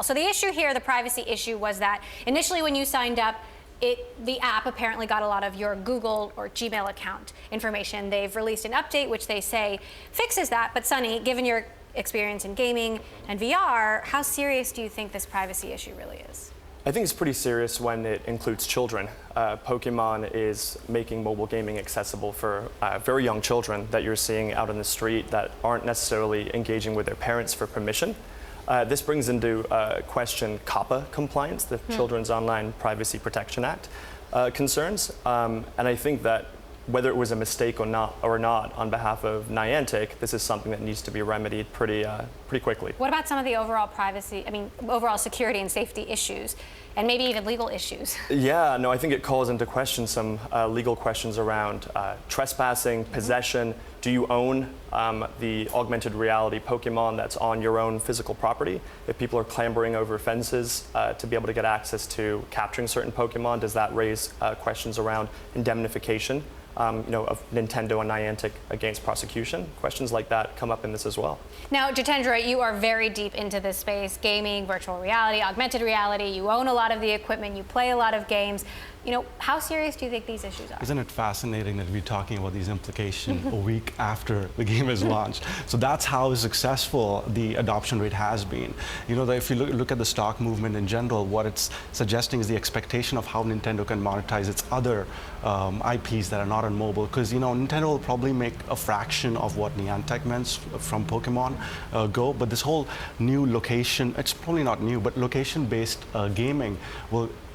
So the issue here, the privacy issue, was that initially when you signed up, the app apparently got a lot of your Google or Gmail account information. They've released an update which they say fixes that. But Sunny, given your experience in gaming and VR, how serious do you think this privacy issue really is? I think it's pretty serious when it includes children. Pokemon is making mobile gaming accessible for very young children that you're seeing out on the street that aren't necessarily engaging with their parents for permission. This brings into question COPPA compliance, the Children's Online Privacy Protection Act concerns. And I think that whether it was a mistake or not on behalf of Niantic, this is something that needs to be remedied pretty quickly. What about some of the overall overall security and safety issues, and maybe even legal issues? Yeah, no, I think it calls into question some legal questions around trespassing, possession. Do you own the augmented reality Pokemon that's on your own physical property? If people are clambering over fences to be able to get access to capturing certain Pokemon, does that raise questions around indemnification? Of Nintendo and Niantic against prosecution. Questions like that come up in this as well. Now, Jitendra, you are very deep into this space, gaming, virtual reality, augmented reality. You own a lot of the equipment, you play a lot of games. How serious do you think these issues are? Isn't it fascinating that we're talking about these implications a week after the game is launched? So that's how successful the adoption rate has been. If you look at the stock movement in general, what it's suggesting is the expectation of how Nintendo can monetize its other IPs that are not on mobile. Because Nintendo will probably make a fraction of what Niantic makes from Pokemon Go. But this whole new location, it's probably not new, but location-based gaming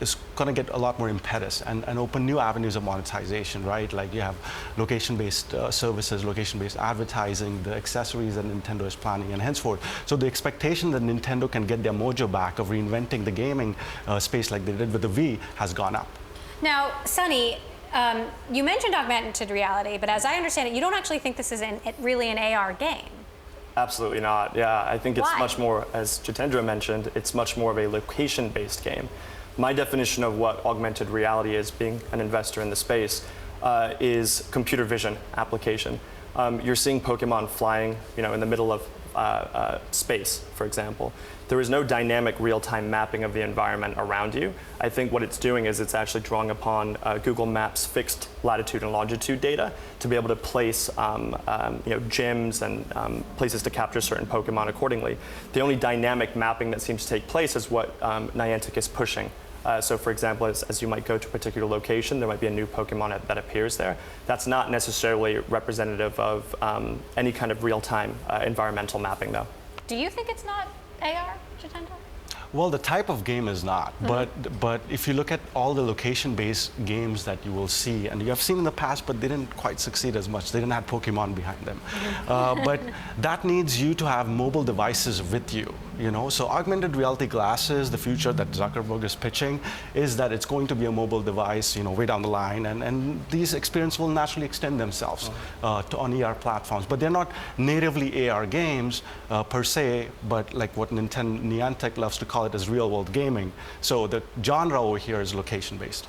is going to get a lot more impetus and open new avenues of monetization, right? Like you have location-based services, location-based advertising, the accessories that Nintendo is planning, and henceforth. So the expectation that Nintendo can get their mojo back of reinventing the gaming space like they did with the Wii has gone up. Now, Sunny, you mentioned augmented reality, but as I understand it, you don't actually think this is really an AR game. Absolutely not. Yeah, I think it's Why? much more, as Jitendra mentioned, it's much more of a location-based game. My definition of what augmented reality is, being an investor in the space, is computer vision application. You're seeing Pokemon flying, in the middle of space, for example. There is no dynamic real-time mapping of the environment around you. I think what it's doing is it's actually drawing upon Google Maps fixed latitude and longitude data to be able to place gyms and places to capture certain Pokemon accordingly. The only dynamic mapping that seems to take place is what Niantic is pushing. So for example, as you might go to a particular location, there might be a new Pokemon that appears there. That's not necessarily representative of any kind of real-time environmental mapping, though. Do you think it's not AR, Jitendra? Well, the type of game is not, but if you look at all the location-based games that you will see, and you have seen in the past, but they didn't quite succeed as much. They didn't have Pokemon behind them. But that needs you to have mobile devices with you. So augmented reality glasses, the future that Zuckerberg is pitching, is that it's going to be a mobile device, way down the line, and these experiences will naturally extend themselves on AR platforms. But they're not natively AR games per se, but like what Niantic loves to call it as real-world gaming. So the genre over here is location-based.